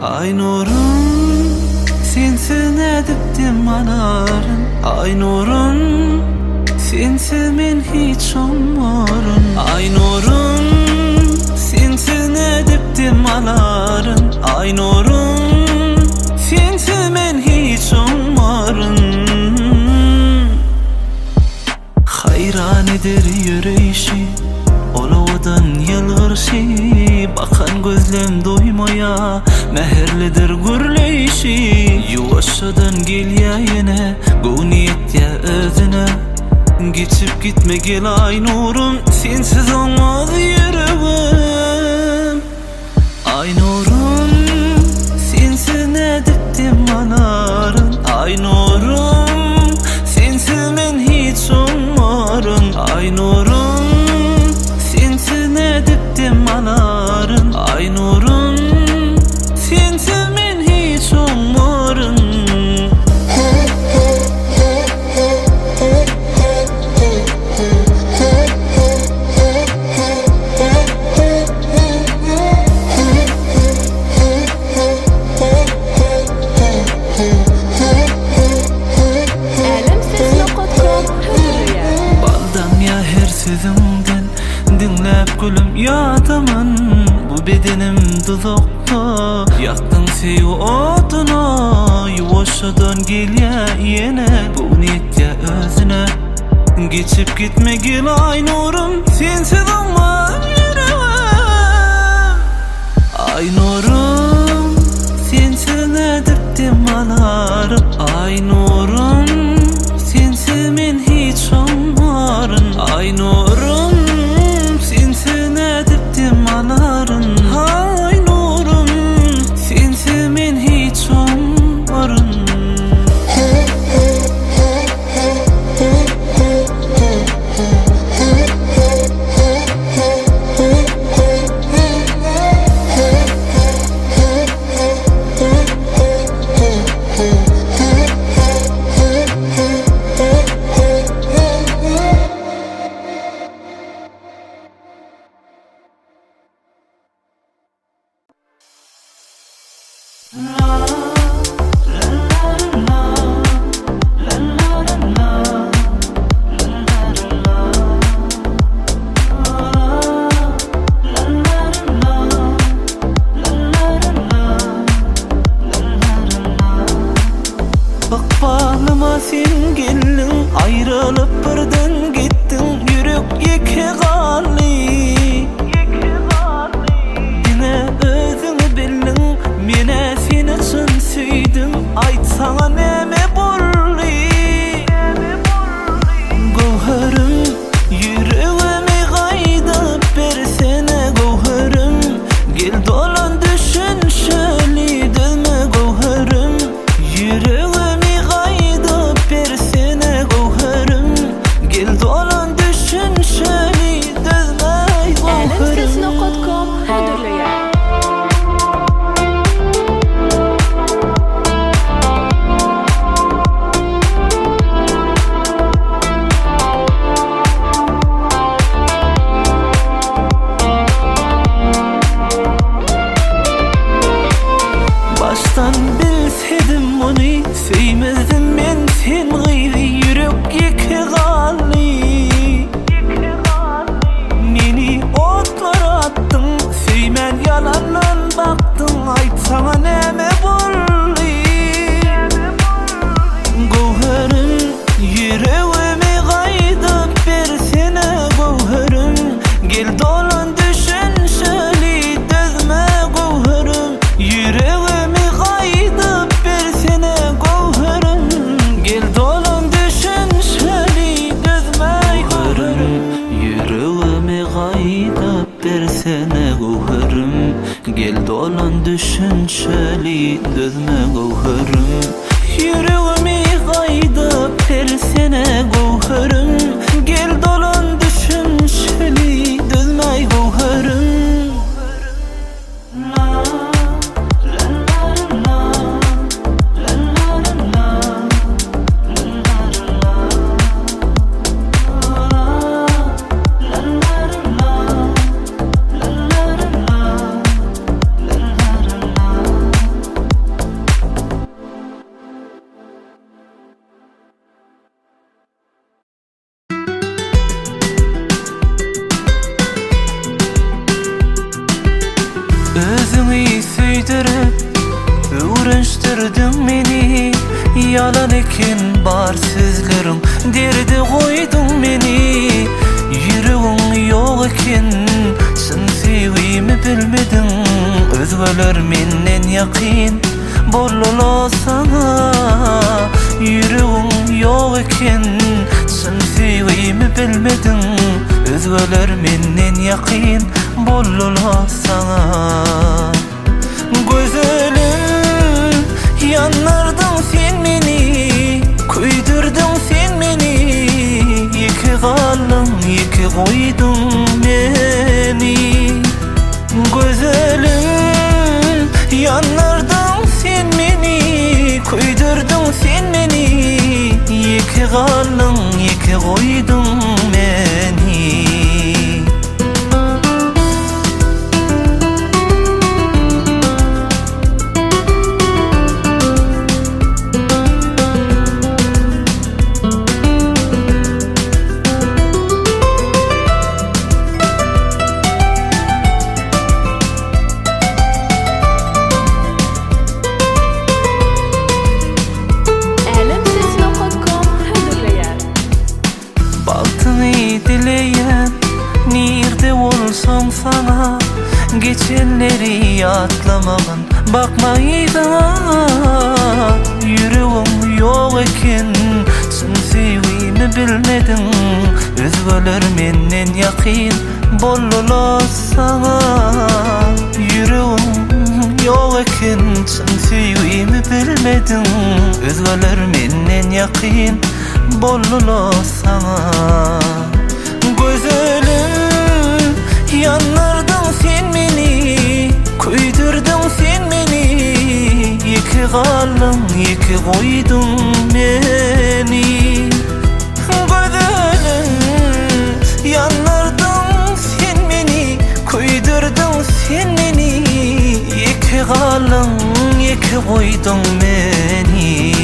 Ay nurum, sensin edipdim anarın. Ay nurum, sensin men hiç olmarın. Ay nurum, sensin edipdim anarın. Ay nurum, sensin men hiç olmarın. Hayran eder yürüyüşü, olavadan yılgırışı. Bakan gözlem doymaya, meherlidir gürleyişi. Yuvaşadan gel ya yine, bu niyet ya özüne. Geçip gitme gel ay nurum, sensiz olmaz yüreğim. Ay nurum, sensiz ne diptim anarın. Ay nurum, sensiz men hiç olmarın. Ay nurum, sensiz ne diptim anarın. Ay nurum, sensiz men hiç olmarın. Sözümden dinlep gülüm yadımın. Bu bedenim dudakta, yaktın sev oduna. Yuvaşadan gel ya yine, bu niyet ya özüne. Geçip gitme gel ay nurum, sensiz olmaz yüreğim. Ay nurum, sensiz ne diptim anarım. Ay nurum, sensiz men hiç olmarın. Ay nurum, sensiz ne diptim anarın. Ay nurum, sensiz men hiç olmarın. Bak bağlama sen geldin, ayrılıp birden gittin. Yürek yeke kaldı, yine özünü bildin. Mene seni için süydüm, aytsana neme bollu. Gövherim, yüreğimi gaydap versene gövherim. Gel dolan düşün şöyle dönme gövherim. Yüreğimi gaydap versene gövherim. Gel dolan düşün şöyle dönme gövherim. Alemsesno.com hazırlıyor. Baştan bilseydim onu, sevmezdim ben sen gayri. Yürek yeke kaldı, meni otlara attın. Sevmen yalandan baktın, aytsana neme bollu. Gövherim, yüreğimi gaydap versene gövherim. Gel dolan düşün şöyle dözme gövherim. Yüreğimi gaydap versene gövherim. Gel dolan düşün şöyle dözme gövherim. Yüreğimi gaydap versene gövherim. Gel dolan düşün şöyle dözme gövherim. Yüreğimi gaydap versene gövherim. Gel dolan düşün şöyle dözme gövherim. koydun meni, yalan eken bar sözlerin, derdi koydun meni. Yüreğin yok eken, sen sevgimi bilmedin. Özgeler menden yakin bolala sana. Yüreğin yok eken, sen sevgimi bilmedin. Özgeler menden yakin bolala sana. Gözlerim yanlardın sen meni, köydürdün sen meni. İki kalın iki koydun beni. Gözlerim yanlardın sen meni, köydürdün sen beni. İki kalın iki koydun beni. Dileyen nerede olsam sana, geçenleri atlamağın bakmayda. Yüreğim yok eken, sen sevgimi bilmedin. Özgeler menden yakin bolala sana. Yüreğim yok eken, sen sevgimi bilmedin. Özgeler menden yakin bolala sana. Gözlerim yanlardın sen beni, köydürdün sen beni. İki kalın iki koydun beni. Gözlerim yanlardın sen beni, köydürdün sen beni. İki kalın iki koydun beni.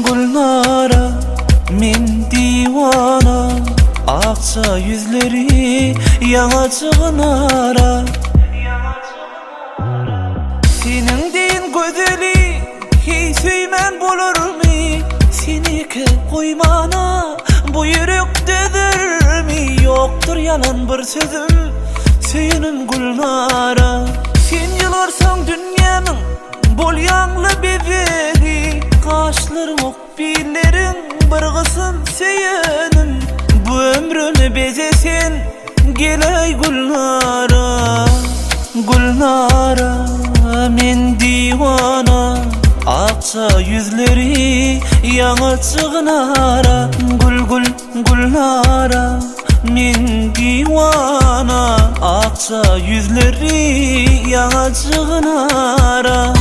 Gulnara min divana, akça yüzleri yanacığın ara. Senin deyin gözeli hiç söymen bulur mu? Seni ki koymana bu yürek dedir mi? Yoktur yalan bir sözüm söyünüm Gulnara. Sen yılarsan dünyanın bol yanlı bebeği. Kaşlarım okbillerin bırgısın seyenim. Bu ömrünü bezesin geley Gulnara. Gulnara men divana, akça yüzleri yanacığın ara. Gulnara men divana, akça yüzleri yanacığın ara.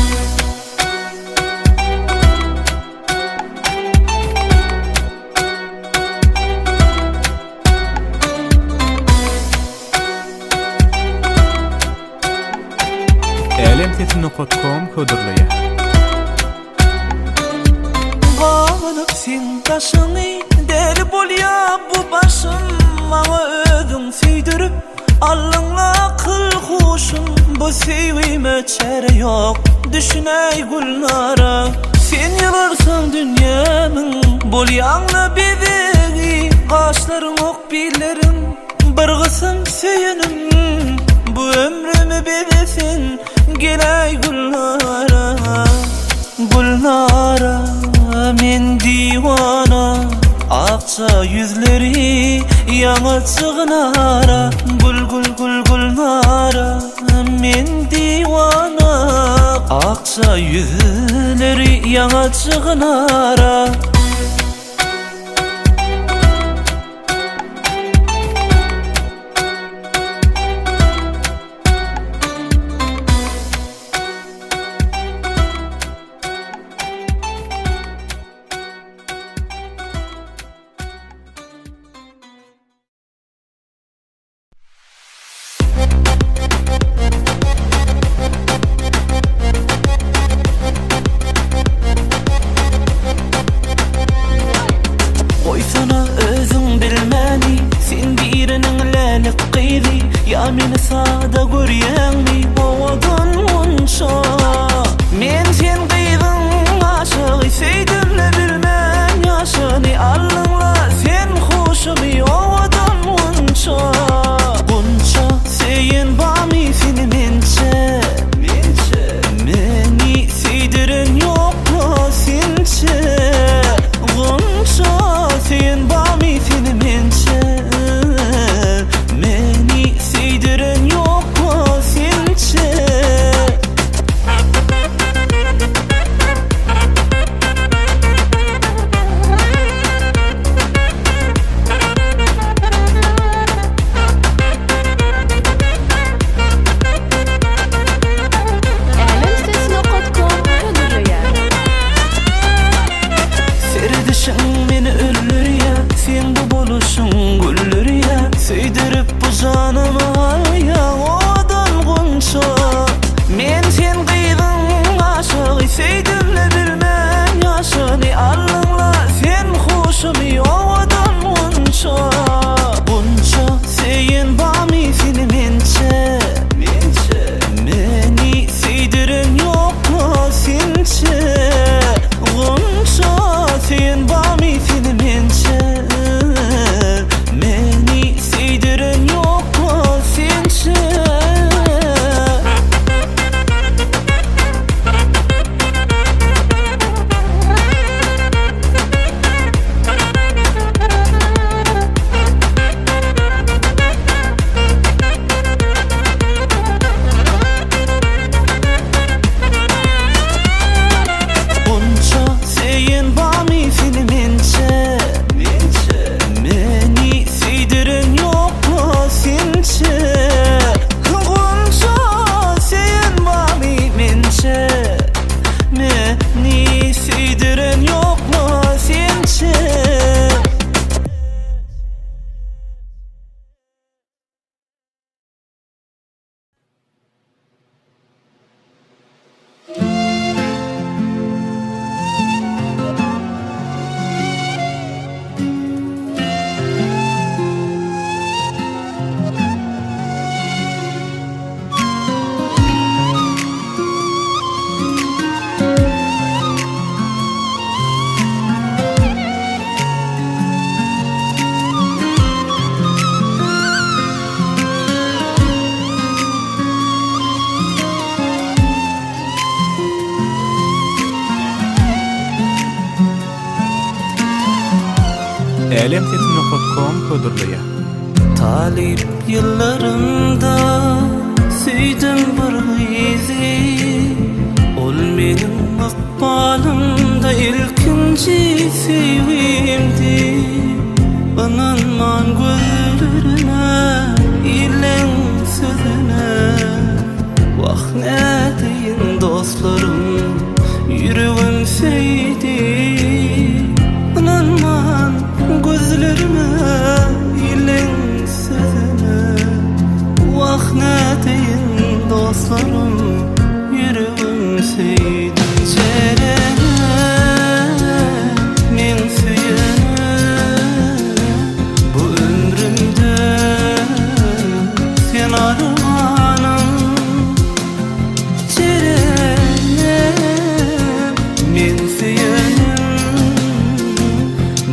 Alemtetin.com kodurlaya. Kanıp sen taşını deli bol ya bu başım. Bana ödün söydürüp alınla akıl kuşum. Bu sevgime çare yok düşüney Gulnara. Sen yılarsan dünyanın bol yanlı bebeği. Kaşlarım okbillerim bırgısın söyünüm. Bu ömrümü bebesin geley Gulnara. Gulnara men divana, akça yüzleri Yaňa çygnara gul gul gul gul nara men diwana akça yüzleri yaňa çygnara Ya meni sada görýäňmi owadan munça men sen gyýdyň aşagy seýdimle bilmän ýaşany allyňla sen hoşumy owadan munça bunça seýin bamy seni mençe meni seýdiren ýokma sençe bunça seýin bamy seni mençe seýdiren ýokma sençe Serdişiň meni öldürýär sen bu boluşuň güllürýär seýdirip bu janymy alýa odan gunça men sen gyýdyň aşagy seýdimle bilmän ýaşany allyňla sen hoşumy odan gunça bunça seýin bamy seni mençe meni seýdiren ýokma sençe gunça seýin bamy seni mençe meni seýdiren ýokma sençe bunça seýin bamy seni mençe meni seýdiren ýokma sençe gunça seýin bamy mençe meni seýdiren ýokma sençe Alemtetini.com hödürleýär. Talip yıllarımda süydüm bir gizi ol menim makbalımda ilkinci sevimdi ınanman gözlerine ilen sözüne vah ne deyin dostlarım yüreğim seydi ınanman gözlerime ilen sözüne vah ne deyin dostlarım yüreğim seydi men süýene bu ömrümde sen armanım men süýene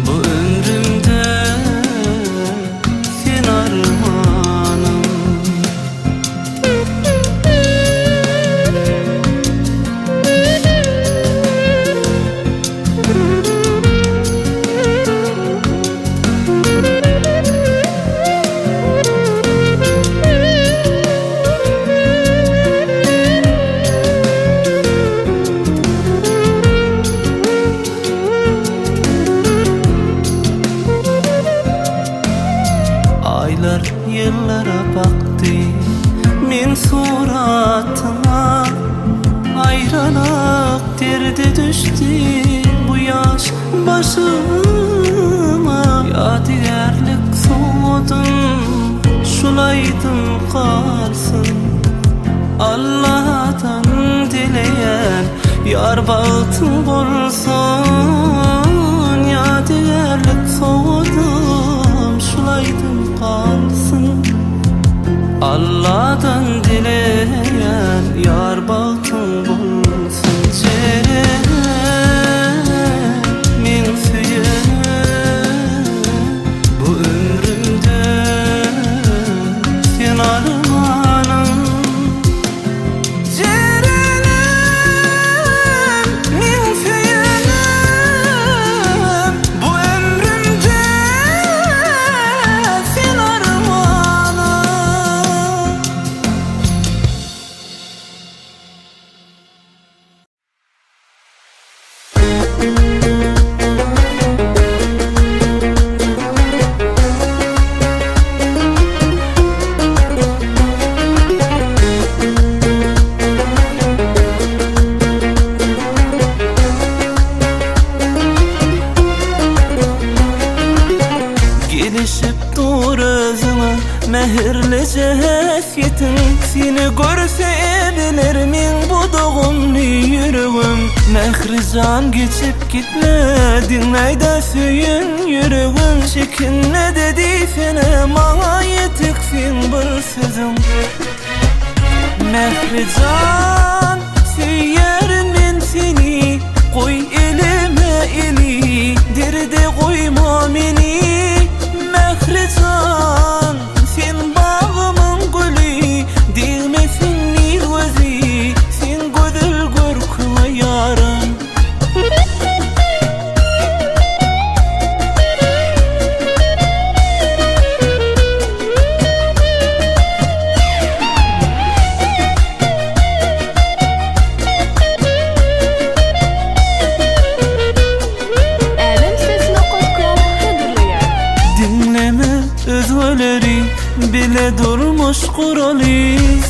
bu ömrümde sen armanım Nerede düştü bu yaş başıma? Yadigarlık soğudum, şulaydım kalsın. Allah'tan dileyen yar bağıtın bulsun. Yadigarlık soğudum, şulaydım kalsın. Allah'tan dileyen yar bağıtın bulsun. Ceremin suyu bu ömrümde sen armağanım. Ceremin suyu bu ömrümde sen armağanım. Gelişip dur özüme mehirli cefiyetin. Seni görse bilir min bu doğumlu yüreğim. Mehrican geçip gitmedin ayda söyün yüreğim. Çekinme dedi fene bana yetiksin bir sözüm. Mehrican söylerim ben seni, koy elime eli, derde koyma beni. Mehrican sen bağımın gülü, değmesin nil gözü, sen güzel görküme yarım. Alemses.com hazırlıyor. Dinleme özgüleri bile durmuş kuralı.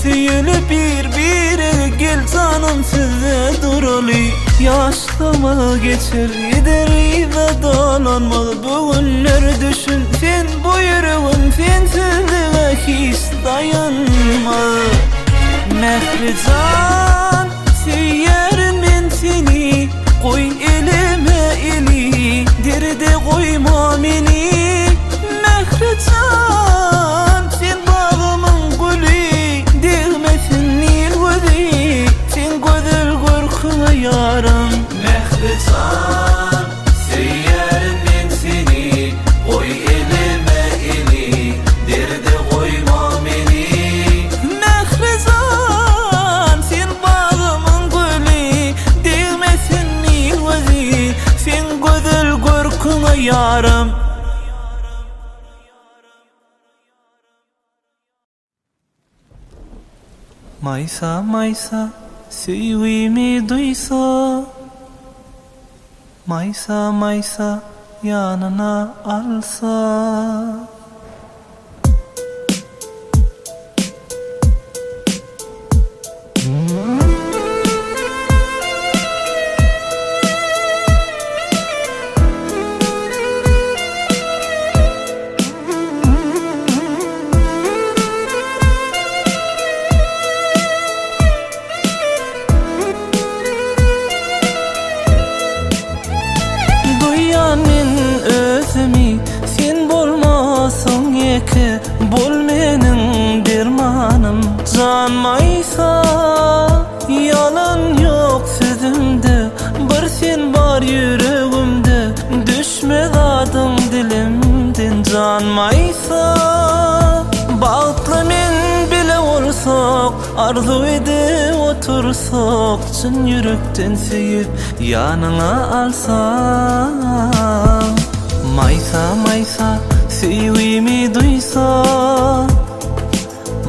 Söyle bir gel canım size duralı. Yaşlama geçer gideri ve dolanmalı. Bugünler düşün sen bu yüreğim, sensizliğe hiç dayanmalı. Mehrican söylerim ben seni, koy elime eli, derde koyma beni. Mehrican sen bağımın gülü, değmesin nil gözü, sen güzel görküme yarım. Mehrican söylerim ben seni, koy elime eli, derde koyma beni. Mehrican sen bağımın gülü, değmesin nil gözü, sen güzel görküme yarım. Maysa maysa sevgimi duysa, maysa maysa yanına alsa. Sen bolmasın yeke, bol menin dermanım. Canmaysa yalan yok sözümde, bir sen var yüreğimde. Düşmez adın dilimden. Canmaysa bağıtlı men bile olsak, arzu edip otursak, çın yürekten sevip yanına alsam. Maysa maysa sevgimi duysa,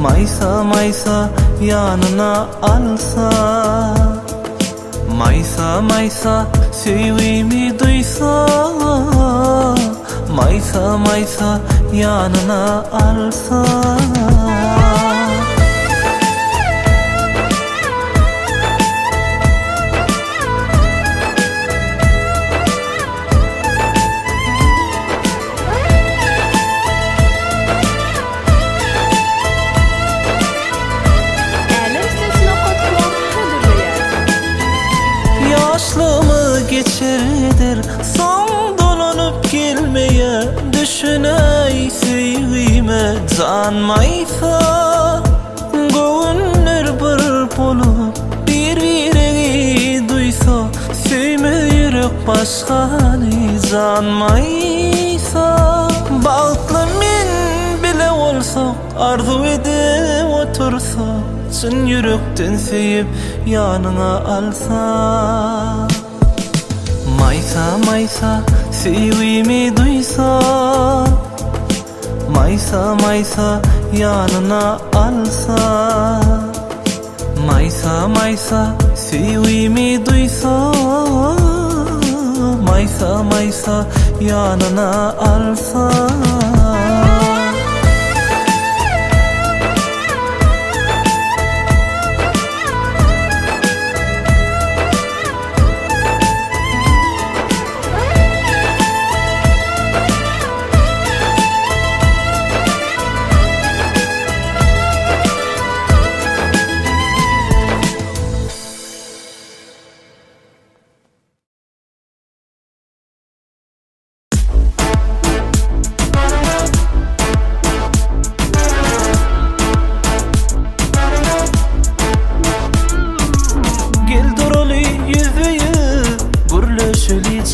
maysa maysa yanına alsa. Maysa maysa sevgimi duysa, maysa maysa yanına alsa. aklımı geçerdir son dolanıp gelmeye düşüney sevgime canmaysa gönüller bir bolup bir-birini duysa sevme yürek başkany canmaysa bağıtlı men bile olsak arzu edip otursak çyn yürekten sevip yanına alsa maysa maysa sevgimi duysa maysa maysa yanına alsa maysa maysa sevgimi duysa maysa maysa yanına alsa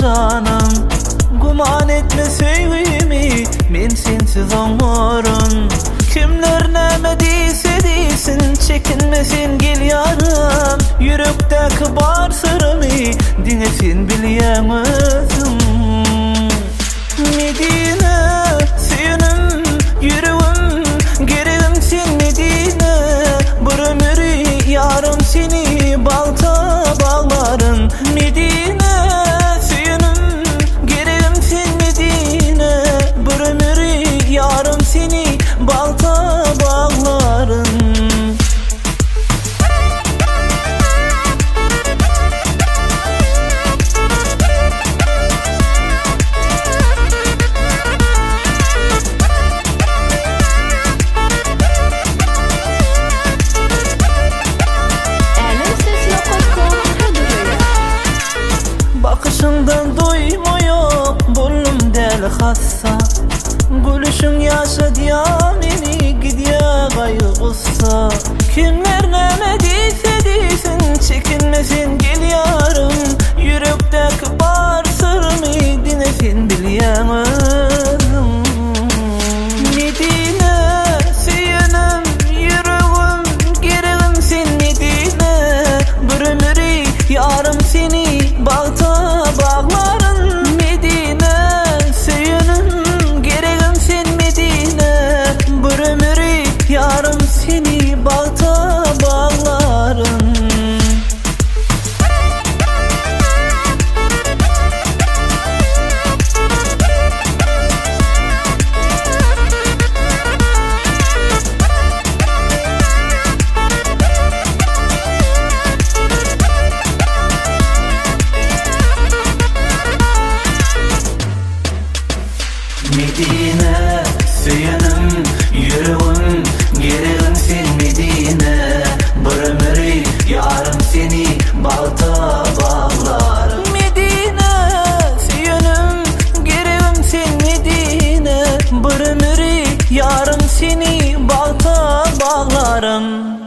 canım guman etme sevgimi men sensiz olmarım kimler näme diýse diýsin çekinmesin gel yarım yürekdeki bar sırrymı diňe sen bilýän özüm Medine senim yüreğim gereğim sen Medine bir ömür yarım seni balta bağlarım Medine yarım seni balta bağlarım bakışından doymuyor bullum del hassa gülüşün yaşadıya meni gidiya gaygıssa kimler näme diýse diýsin çekinmesin gel yarım yürekdeki bar sırrymı diňe sen bilýän özüm Medine seýenim yüreğim gereğim sen Medine bir ömür yarım seni bağta bağlarım Medine seýenim bir ömür yarım seni bağta bağlarım Medine seýenim yüreğim gereğim sen Medine bir ömür yarım seni balta bağlarım Medine seýenim gereğim sen Medine bir ömür yarım seni balta bağlarım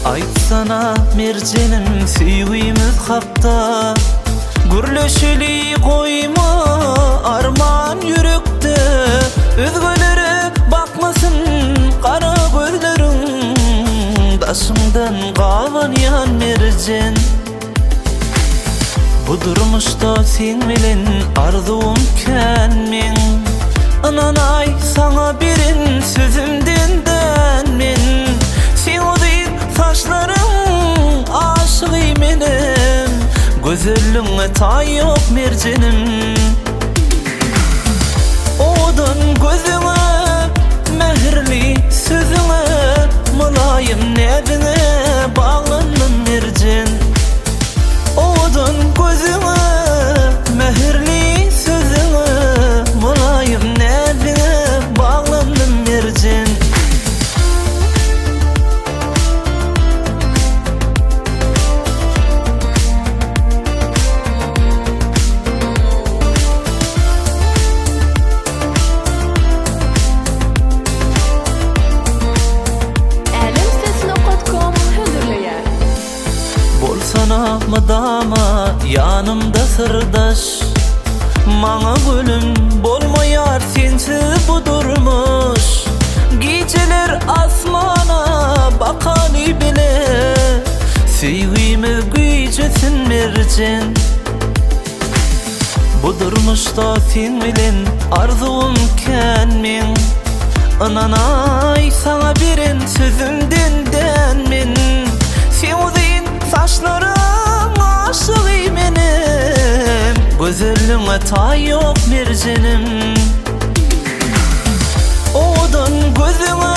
Aytsana merjenim süýgimiz hapda gürleşili goýma arman yürekde özgelere bakmasın kara gözlerim daşımdan galanýan merjen bu durmuşda sen bilen arzum kenmen ananay sana birin sözümden men sen taşlarım aşık menem gözellüğüne tay yok merjenim odan gözüne mehirli sözüne mülayim nebine bağlanın merjen Ynana mıdama yanımda sırdaş, Maňa gülüm bolmaýar sensiz bu durmuş. Geceler asmana bakany bile, Sevgimi güýjesin merjen. Bu durmuşda sen bilen arzum kenmen, Ananay sana biren sözümden denmen. Sevdiğin saçlarım aşık menim, Gözellüğe tay yok merjenim. Odan gözüňe